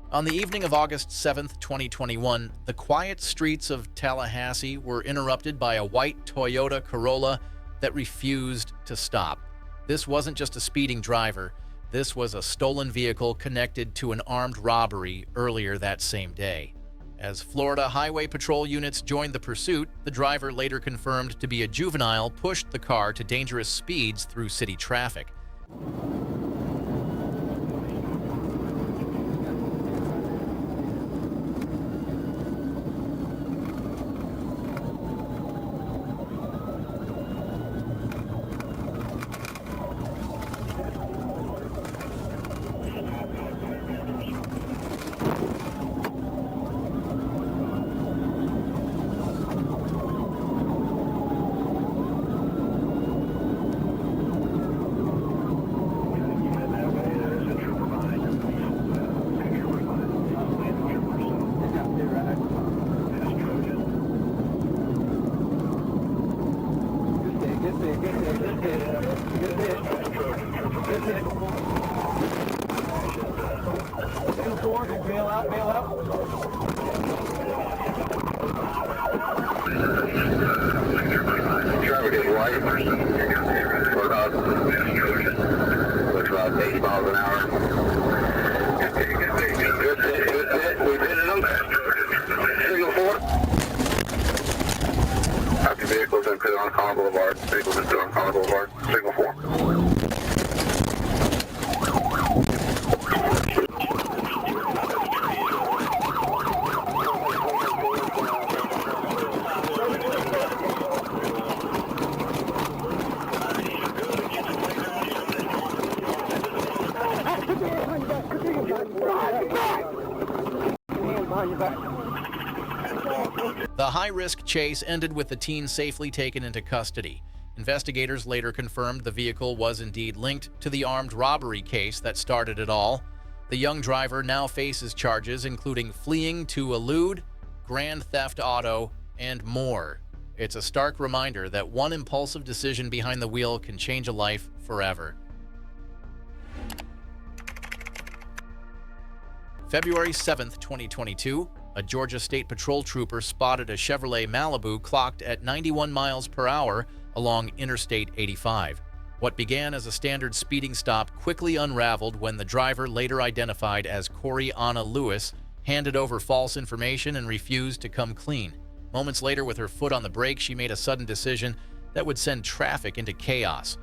On the evening of August 7th, 2021, the quiet streets of Tallahassee were interrupted by a white Toyota Corolla that refused to stop. This wasn't just a speeding driver. This was a stolen vehicle connected to an armed robbery earlier that same day. As Florida Highway Patrol units joined the pursuit, the driver, later confirmed to be a juvenile, pushed the car to dangerous speeds through city traffic. Bail out, bail out. Traffic is white. We're about 80 miles an hour. Good hit. We did it on that. Signal 4. After vehicles been put on Conner Boulevard. Vehicles been put on Conner Boulevard. Signal 4. The high-risk chase ended with the teen safely taken into custody. Investigators later confirmed the vehicle was indeed linked to the armed robbery case that started it all. The young driver now faces charges including fleeing to elude, grand theft auto, and more. It's a stark reminder that one impulsive decision behind the wheel can change a life forever. February 7th, 2022, a Georgia State Patrol trooper spotted a Chevrolet Malibu clocked at 91 miles per hour along Interstate 85. What began as a standard speeding stop quickly unraveled when the driver, later identified as Corey Anna Lewis, handed over false information and refused to come clean. Moments later, with her foot on the brake, she made a sudden decision that would send traffic into chaos.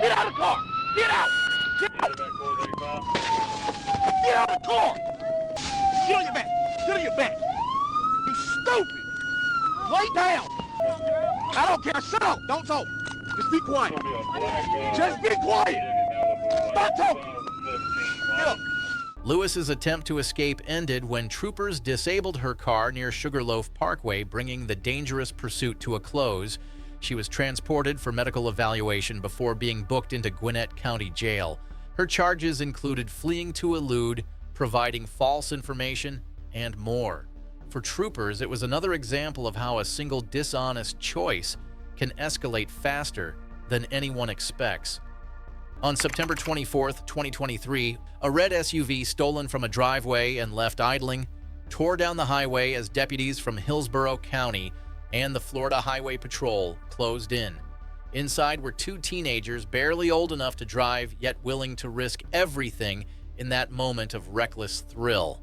Get out of the car! Get out! Get out! Get out of the car! Get on your back! Get on your back! You stupid! Lay down! I don't care. Shut up! Don't talk! Just be quiet! Just be quiet! Stop talking! Get up! Lewis's attempt to escape ended when troopers disabled her car near Sugarloaf Parkway, bringing the dangerous pursuit to a close. She was transported for medical evaluation before being booked into Gwinnett County Jail. Her charges included fleeing to elude, providing false information, and more. For troopers, it was another example of how a single dishonest choice can escalate faster than anyone expects. On September 24, 2023, a red SUV stolen from a driveway and left idling tore down the highway as deputies from Hillsborough County and the Florida Highway Patrol closed in. Inside were two teenagers barely old enough to drive, yet willing to risk everything in that moment of reckless thrill.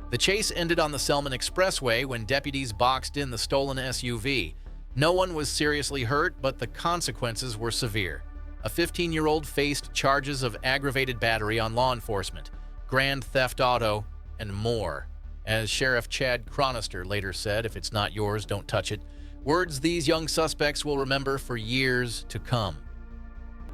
The chase ended on the Selman Expressway when deputies boxed in the stolen SUV. No one was seriously hurt, but the consequences were severe. A 15-year-old faced charges of aggravated battery on law enforcement, grand theft auto, and more. As Sheriff Chad Chronister later said, "If it's not yours, don't touch it." Words these young suspects will remember for years to come.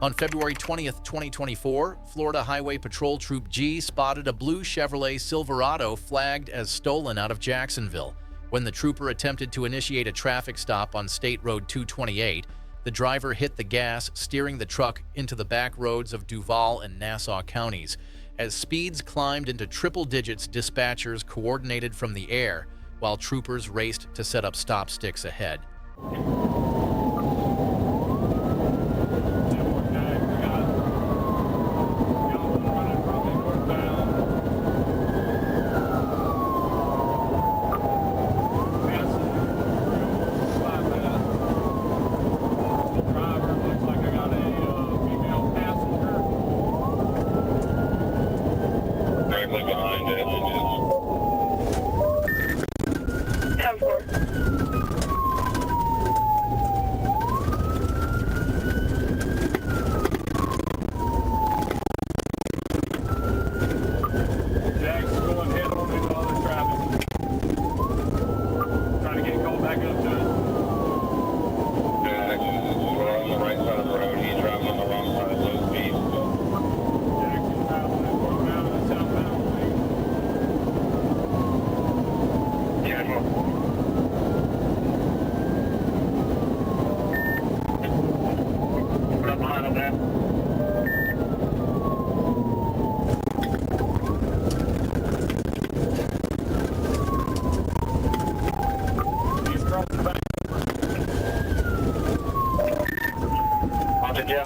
On February 20th, 2024, Florida Highway Patrol Troop G spotted a blue Chevrolet Silverado flagged as stolen out of Jacksonville. When the trooper attempted to initiate a traffic stop on State Road 228, the driver hit the gas, steering the truck into the back roads of Duval and Nassau counties. As speeds climbed into triple digits, dispatchers coordinated from the air, while troopers raced to set up stop sticks ahead.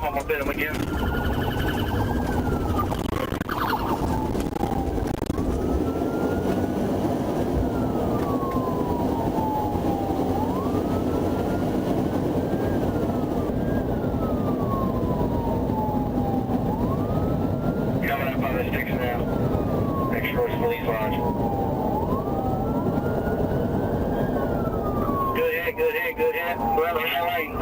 I'm gonna bid him again. Coming up on the sticks now. Make sure it's police lodge. Good hit. Well, in that lane.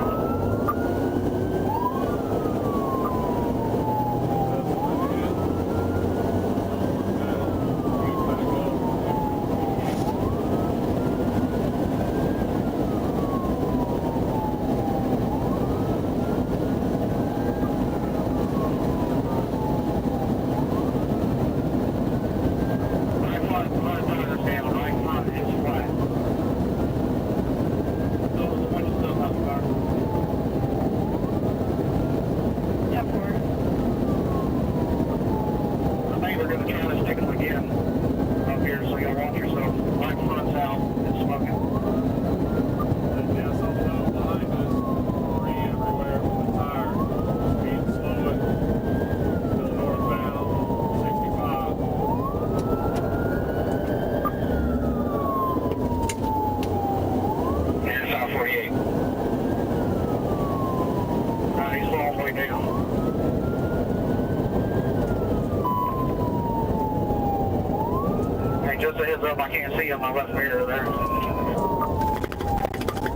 Just a heads up, I can't see on my left mirror there.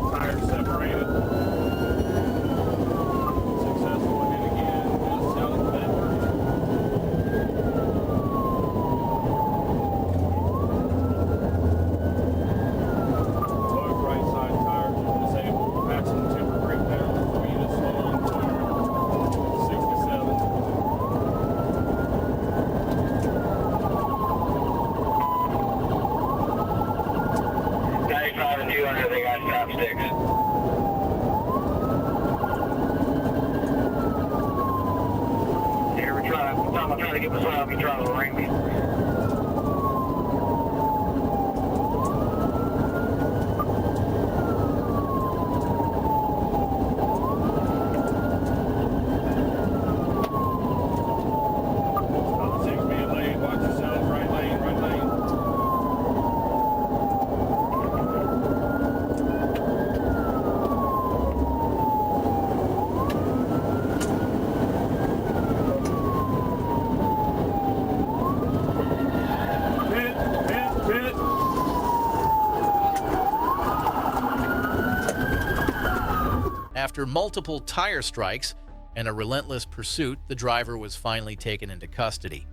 Tires separated. Successful hit again, just south of Bedford. Both right side tires are disabled. Maximum timber creep down. Speed is slowing to 67. They got stop sticks. Here we try. Tom, I'm trying to get this out. You try to ring me. After multiple tire strikes and a relentless pursuit, the driver was finally taken into custody.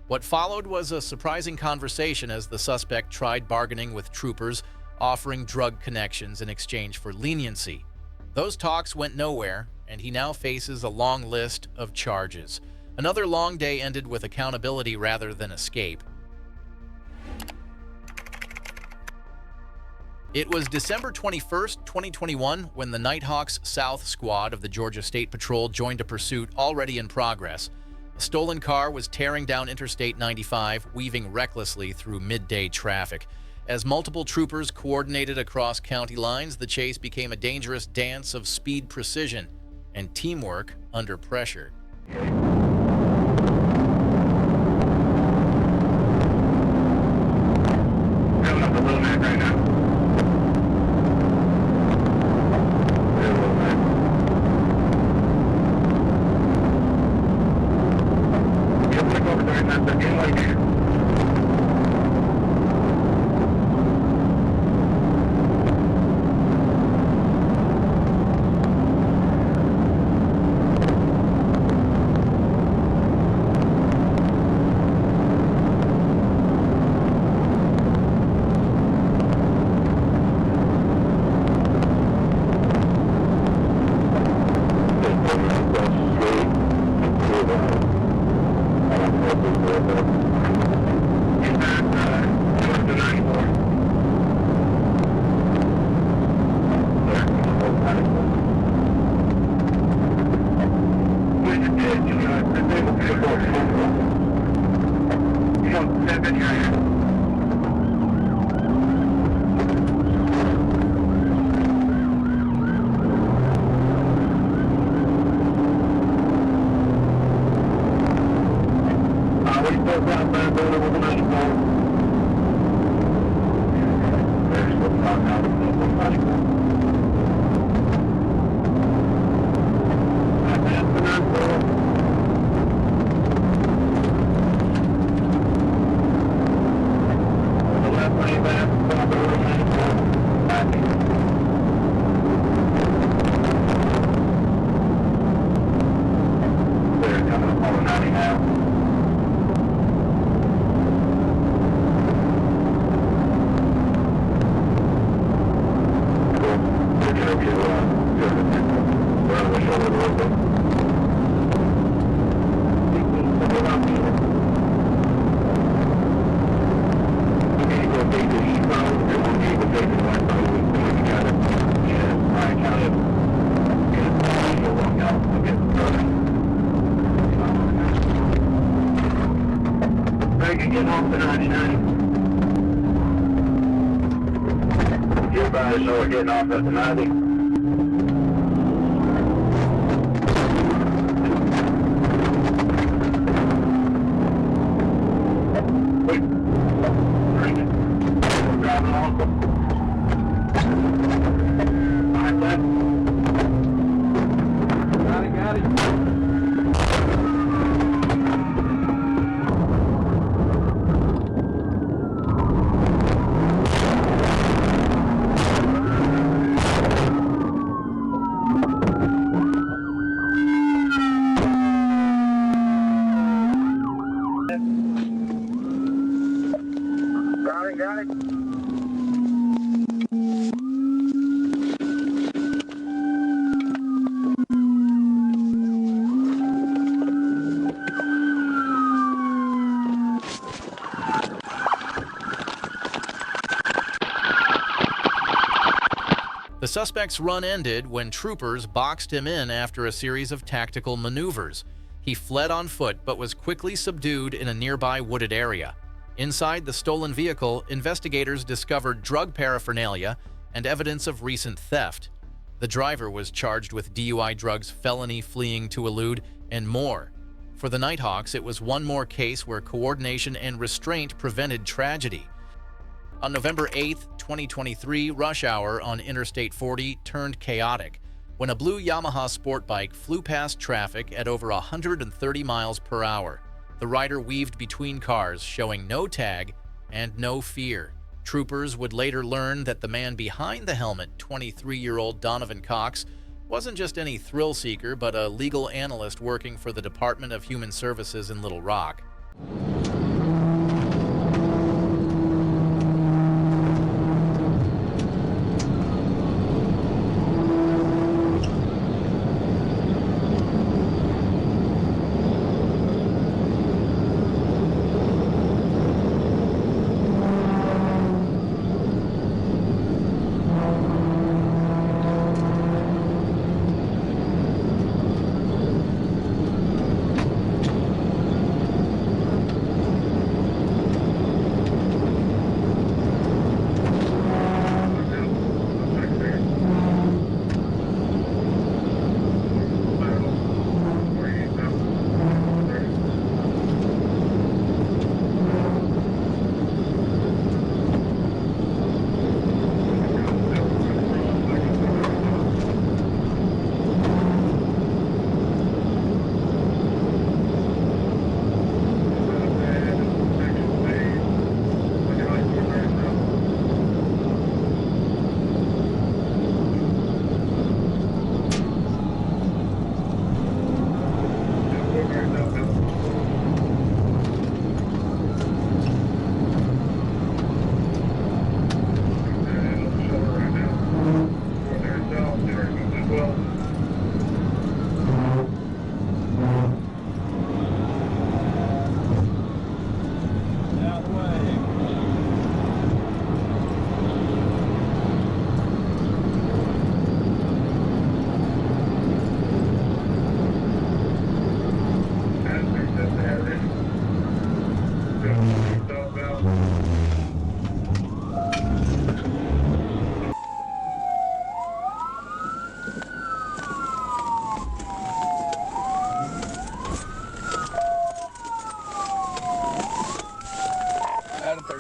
What followed was a surprising conversation as the suspect tried bargaining with troopers, offering drug connections in exchange for leniency. Those talks went nowhere, and he now faces a long list of charges. Another long day ended with accountability rather than escape. It was December 21st, 2021, when the Nighthawks South Squad of the Georgia State Patrol joined a pursuit already in progress. A stolen car was tearing down Interstate 95, weaving recklessly through midday traffic. As multiple troopers coordinated across county lines, the chase became a dangerous dance of speed precision and teamwork under pressure. Getting off the 99. Everybody know we're getting off at the 90. Wait. Bring it. We're driving off. Alright, left. Got it. Got it. The suspect's run ended when troopers boxed him in after a series of tactical maneuvers. He fled on foot but was quickly subdued in a nearby wooded area. Inside the stolen vehicle, investigators discovered drug paraphernalia and evidence of recent theft. The driver was charged with DUI drugs, felony fleeing to elude, and more. For the Nighthawks, it was one more case where coordination and restraint prevented tragedy. On November 8, 2023, rush hour on Interstate 40 turned chaotic when a blue Yamaha sport bike flew past traffic at over 130 miles per hour. The rider weaved between cars, showing no tag and no fear. Troopers would later learn that the man behind the helmet, 23-year-old Donovan Cox, wasn't just any thrill seeker, but a legal analyst working for the Department of Human Services in Little Rock.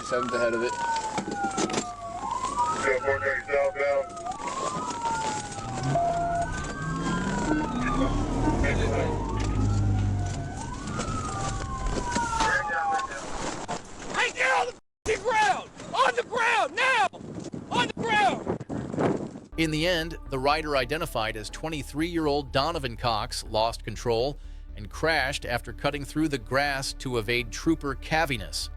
7th ahead of it. Yeah, 430 southbound. Hey, get on the ground! On the ground, now! On the ground! In the end, the rider identified as 23-year-old Donovan Cox lost control and crashed after cutting through the grass to evade Trooper Caviness.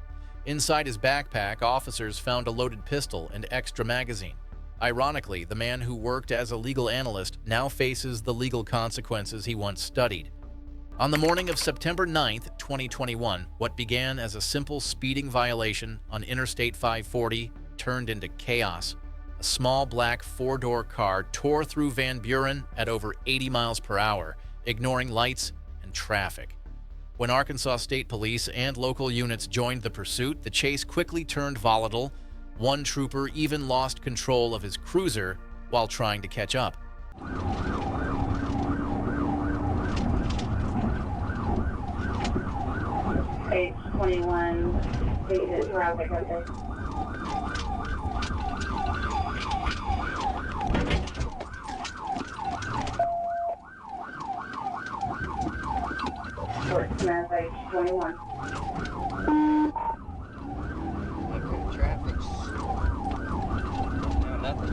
Inside his backpack, officers found a loaded pistol and extra magazine. Ironically, the man who worked as a legal analyst now faces the legal consequences he once studied. On the morning of September 9th, 2021, what began as a simple speeding violation on Interstate 540 turned into chaos. A small black four-door car tore through Van Buren at over 80 miles per hour, ignoring lights and traffic. When Arkansas State Police and local units joined the pursuit, the chase quickly turned volatile. One trooper even lost control of his cruiser while trying to catch up. Page 21, please traffic, okay. Smith, page 21. Okay, traffic's no, nothing.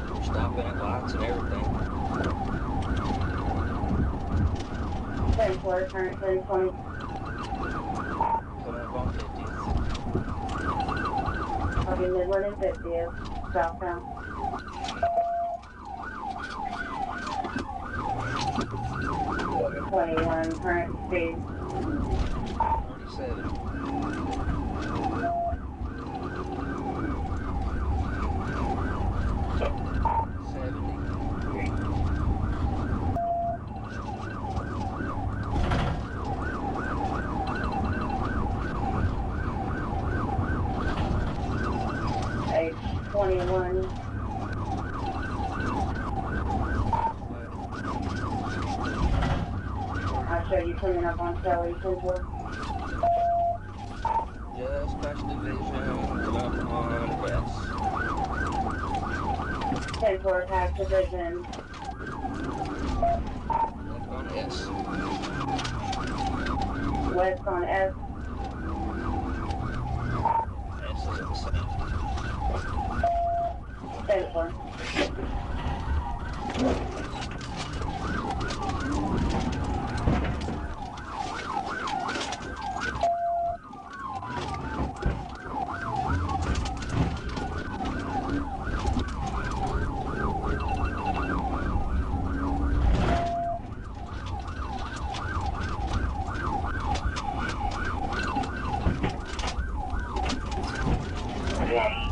We're stopping at lights and everything. 10-4, current 10-20. Coming up on 50th. Copy Midland and 50th, southbound. 21, current speed. 37. Page 21. I'll show you cleaning up on Kelly, 10-4. Dispatch division, come up on west. 10-4, tax division. Left on S. West on S. S is in the south. 10-4.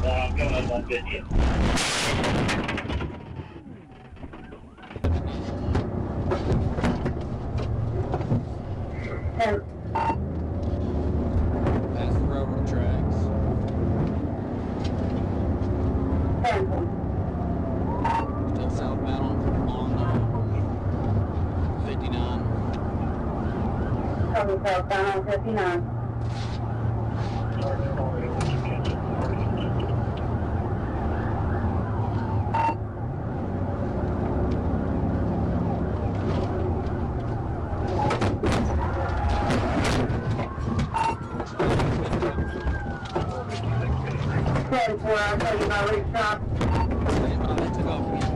I'm coming up on 50th. Past the railroad tracks. 10-4. Still southbound on 59. Coming southbound on 59. I'll tell you about reach stop. Stand by, they took off again.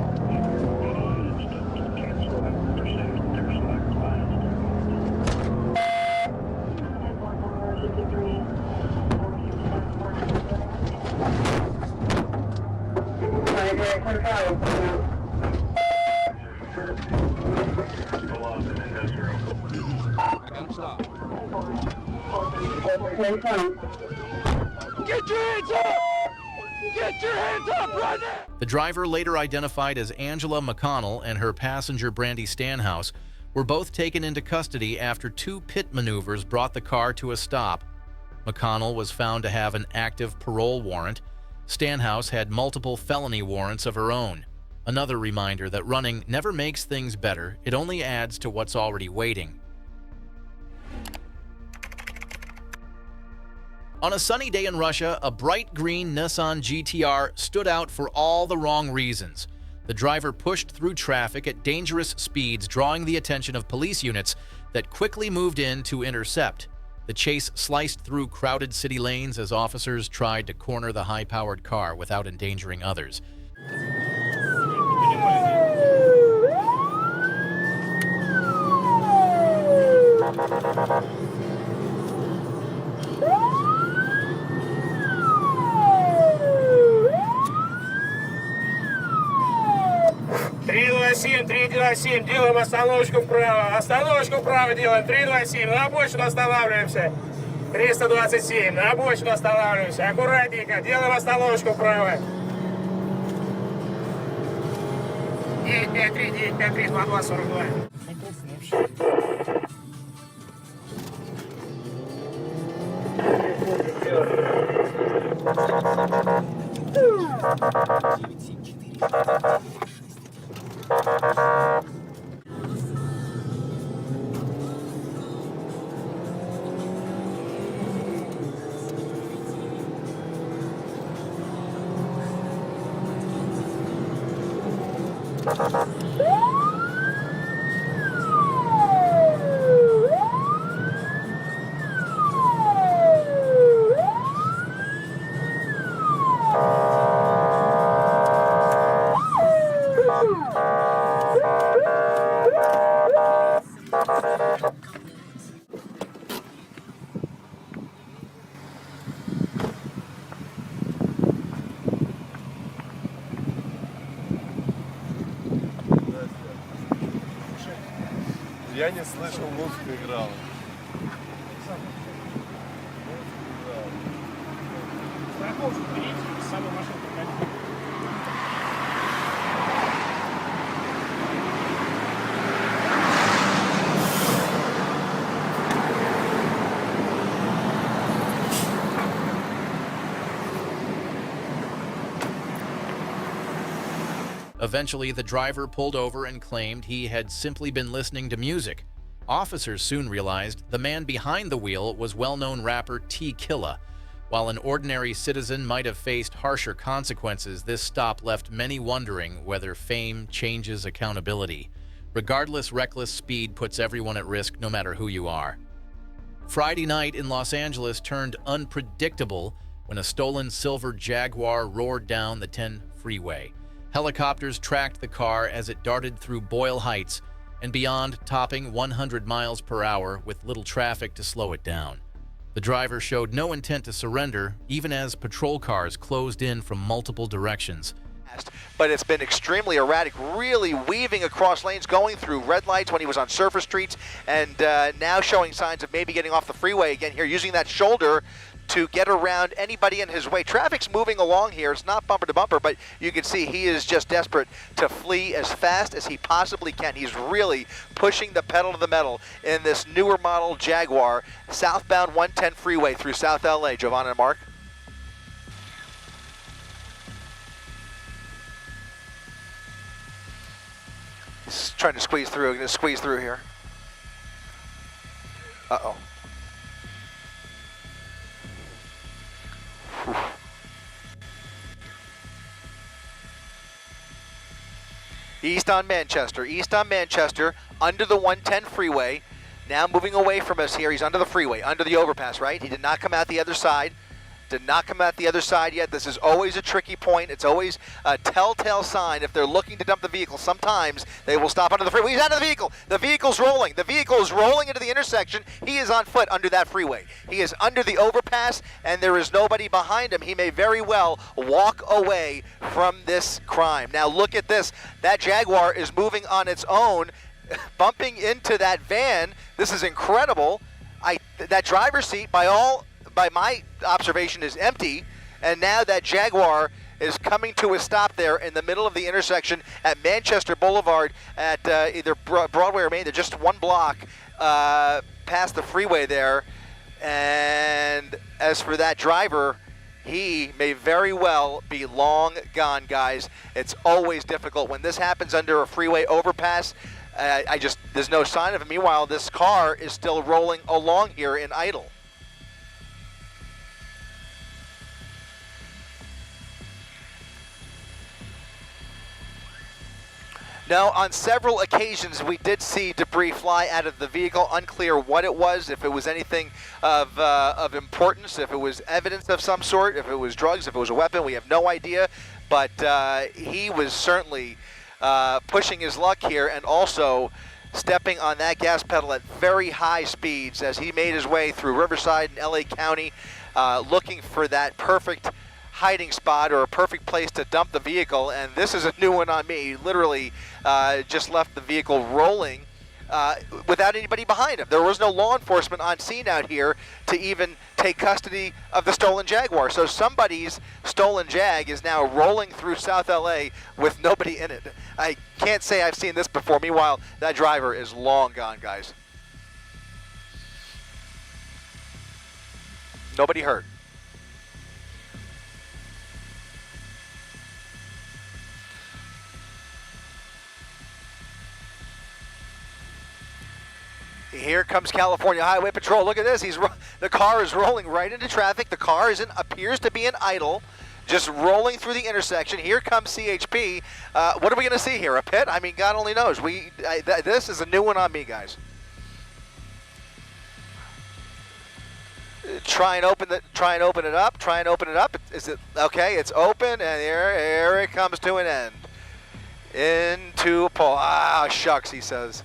I got him stopped. Get your hands up! Get your hands up right now! The driver, later identified as Angela McConnell, and her passenger Brandy Stanhouse were both taken into custody after two pit maneuvers brought the car to a stop. McConnell was found to have an active parole warrant. Stanhouse had multiple felony warrants of her own. Another reminder that running never makes things better, it only adds to what's already waiting. On a sunny day in Russia, a bright green Nissan GTR stood out for all the wrong reasons. The driver pushed through traffic at dangerous speeds, drawing the attention of police units that quickly moved in to intercept. The chase sliced through crowded city lanes as officers tried to corner the high-powered car without endangering others. Делаем остановочку вправо делаем, 327, на обочину останавливаемся, 327, на обочину останавливаемся, аккуратненько, делаем остановочку вправо. 953, 953, 2242. Я не слышал, музыка играла. Страховку берите, с собой машинку ходите. Eventually, the driver pulled over and claimed he had simply been listening to music. Officers soon realized the man behind the wheel was well-known rapper T. Killa. While an ordinary citizen might have faced harsher consequences, this stop left many wondering whether fame changes accountability. Regardless, reckless speed puts everyone at risk, no matter who you are. Friday night in Los Angeles turned unpredictable when a stolen silver Jaguar roared down the 10 freeway. Helicopters tracked the car as it darted through Boyle Heights and beyond, topping 100 miles per hour with little traffic to slow it down. The driver showed no intent to surrender, even as patrol cars closed in from multiple directions. But it's been extremely erratic, really weaving across lanes, going through red lights when he was on surface streets, and now showing signs of maybe getting off the freeway again here, using that shoulder to get around anybody in his way. Traffic's moving along here. It's not bumper to bumper, but you can see he is just desperate to flee as fast as he possibly can. He's really pushing the pedal to the metal in this newer model Jaguar, southbound 110 freeway through South LA. Giovanna and Mark. He's trying to squeeze through. Going to squeeze through here. Uh-oh. East on Manchester, under the 110 freeway. Now moving away from us here. He's under the freeway, under the overpass, right? He did not come out the other side. Did not come out the other side yet. This is always a tricky point. It's always a telltale sign if they're looking to dump the vehicle. Sometimes they will stop under the freeway. He's out of the vehicle. The vehicle's rolling. The vehicle is rolling into the intersection. He is on foot under that freeway. He is under the overpass, and there is nobody behind him. He may very well walk away from this crime. Now look at this. That Jaguar is moving on its own, bumping into that van. This is incredible. That driver's seat, by my observation, is empty, and now that Jaguar is coming to a stop there in the middle of the intersection at Manchester Boulevard at either Broadway or Main. They're just one block past the freeway there. And as for that driver, he may very well be long gone, guys. It's always difficult when this happens under a freeway overpass. There's no sign of it. Meanwhile, this car is still rolling along here in idle. No, on several occasions we did see debris fly out of the vehicle. Unclear what it was, if it was anything of importance, if it was evidence of some sort, if it was drugs, if it was a weapon. We have no idea. But he was certainly pushing his luck here, and also stepping on that gas pedal at very high speeds as he made his way through Riverside and LA County, looking for that perfect hiding spot or a perfect place to dump the vehicle. And this is a new one on me. He literally just left the vehicle rolling without anybody behind him. There was no law enforcement on scene out here to even take custody of the stolen Jaguar. So somebody's stolen Jag is now rolling through South LA with nobody in it. I can't say I've seen this before. Meanwhile, that driver is long gone, guys. Nobody hurt. Here comes California Highway Patrol. Look at this. The car is rolling right into traffic. The car appears to be in idle, just rolling through the intersection. Here comes CHP. What are we going to see here? A pit? I mean, God only knows. This is a new one on me, guys. Try and open it up. Try and open it up. Is it okay? It's open, and here it comes to an end. Into a pole. Ah, shucks, he says.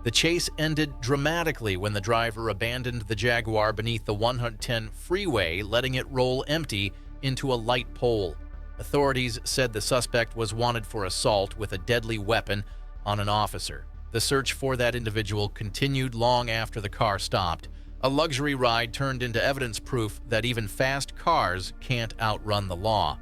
The chase ended dramatically when the driver abandoned the Jaguar beneath the 110 freeway, letting it roll empty into a light pole. Authorities said the suspect was wanted for assault with a deadly weapon on an officer. The search for that individual continued long after the car stopped. A luxury ride turned into evidence proof that even fast cars can't outrun the law.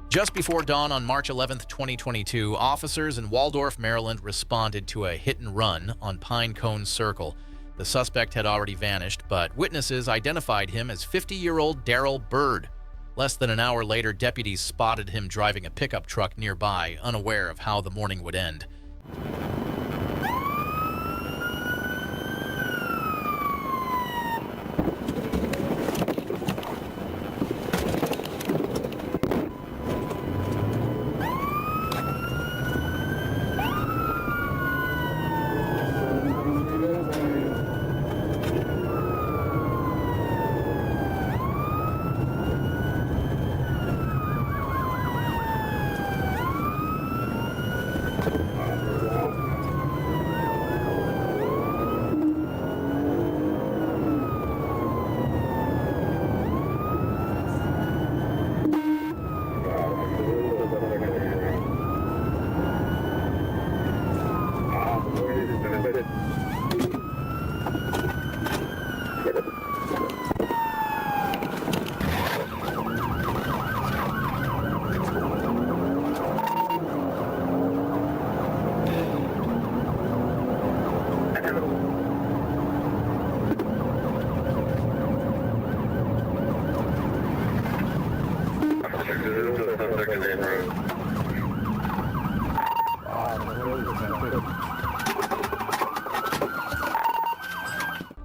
Just before dawn on March 11, 2022, officers in Waldorf, Maryland responded to a hit-and-run on Pinecone Circle. The suspect had already vanished, but witnesses identified him as 50-year-old Darrell Bird. Less than an hour later, deputies spotted him driving a pickup truck nearby, unaware of how the morning would end.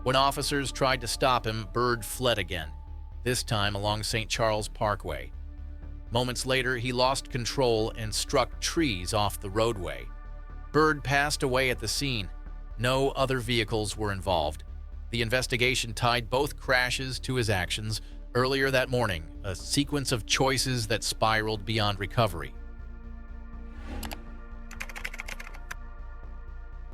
When officers tried to stop him, Bird fled again, this time along St. Charles Parkway. Moments later, he lost control and struck trees off the roadway. Bird passed away at the scene. No other vehicles were involved. The investigation tied both crashes to his actions. Earlier that morning, a sequence of choices that spiraled beyond recovery.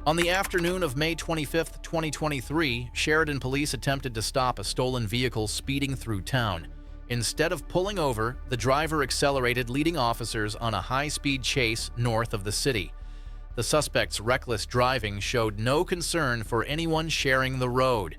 On the afternoon of May 25, 2023, Sheridan police attempted to stop a stolen vehicle speeding through town. Instead of pulling over, the driver accelerated, leading officers on a high-speed chase north of the city. The suspect's reckless driving showed no concern for anyone sharing the road.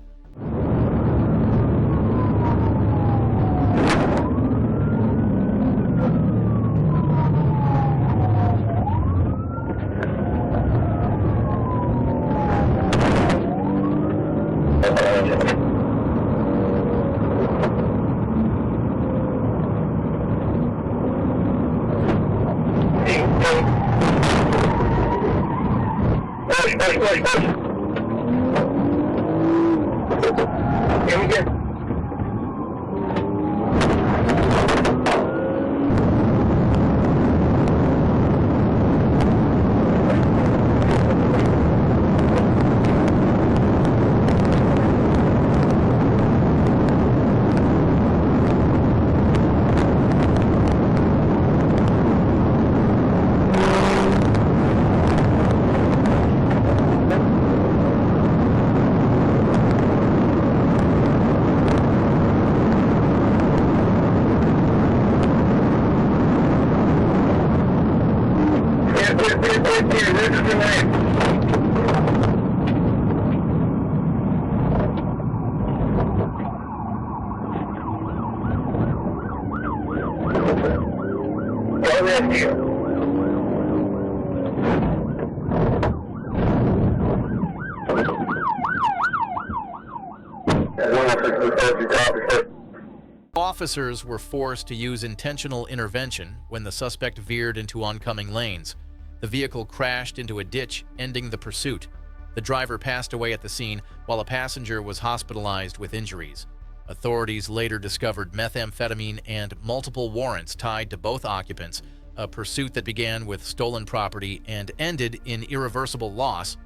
Officers were forced to use intentional intervention when the suspect veered into oncoming lanes. The vehicle crashed into a ditch, ending the pursuit. The driver passed away at the scene, while a passenger was hospitalized with injuries. Authorities later discovered methamphetamine and multiple warrants tied to both occupants, a pursuit that began with stolen property and ended in irreversible loss.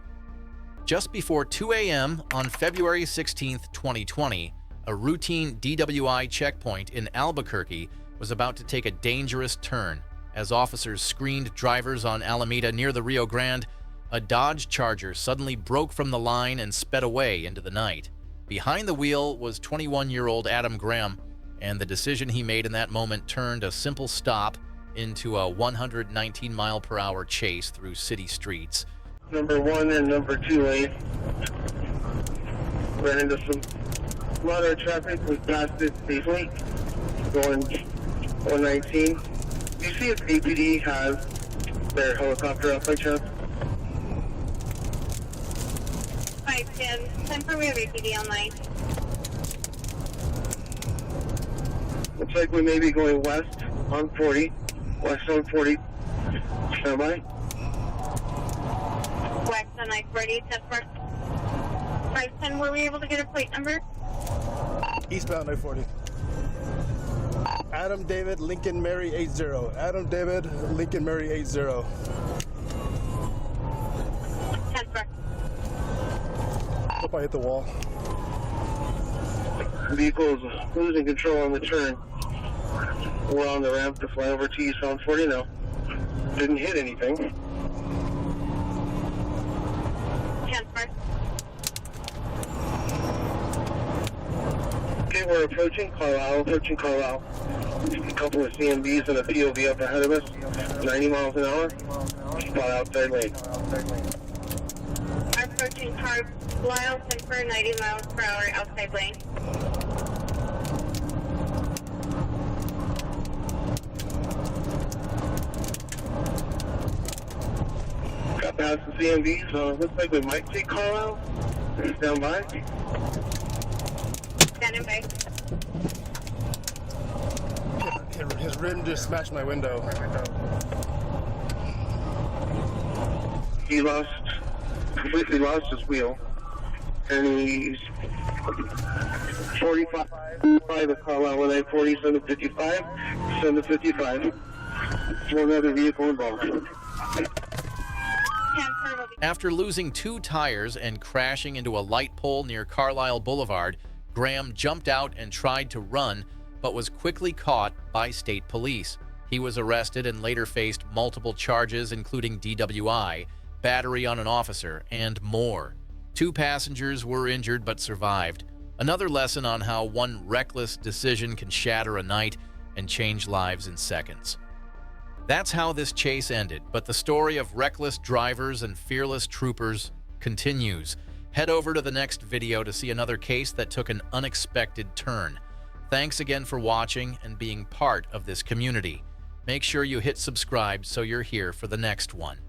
Just before 2 a.m. on February 16, 2020, a routine DWI checkpoint in Albuquerque was about to take a dangerous turn. As officers screened drivers on Alameda near the Rio Grande, a Dodge Charger suddenly broke from the line and sped away into the night. Behind the wheel was 21-year-old Adam Graham, and the decision he made in that moment turned a simple stop into a 119-mile-per-hour chase through city streets. Number 1 and number 2 lane. Ran into some moderate traffic. We passed it safely. Going 119. Do you see if APD has their helicopter up by chance? 510. Time for we have APD online. Looks like we may be going west on 40. West on 40. Stand by. West on I-40. 510. Were we able to get a plate number? Eastbound I-40. Adam David Lincoln Mary 80. Adam David Lincoln Mary 80. 10-4. Hope I hit the wall. Vehicle's losing control on the turn. We're on the ramp to fly over to eastbound 40 now. Didn't hit anything. 10-4. Okay, we're approaching Carlisle. A couple of CMBs and a POV up ahead of us. 90 miles an hour. Spot outside lane. Approaching Carlisle, 10 for 90 miles per hour outside lane. Got past the CMBs. Looks like we might take Carlisle. Stand by. Standing by. His rim just smashed my window. He completely lost his wheel. And he's 45 at Carlisle with I-40, 755. 755. One other vehicle involved. 10-4 will be. After losing 2 tires and crashing into a light pole near Carlisle Boulevard, Graham jumped out and tried to run, but was quickly caught by state police. He was arrested and later faced multiple charges, including DWI, battery on an officer, and more. 2 passengers were injured but survived. Another lesson on how one reckless decision can shatter a night and change lives in seconds. That's how this chase ended, but the story of reckless drivers and fearless troopers continues. Head over to the next video to see another case that took an unexpected turn. Thanks again for watching and being part of this community. Make sure you hit subscribe so you're here for the next one.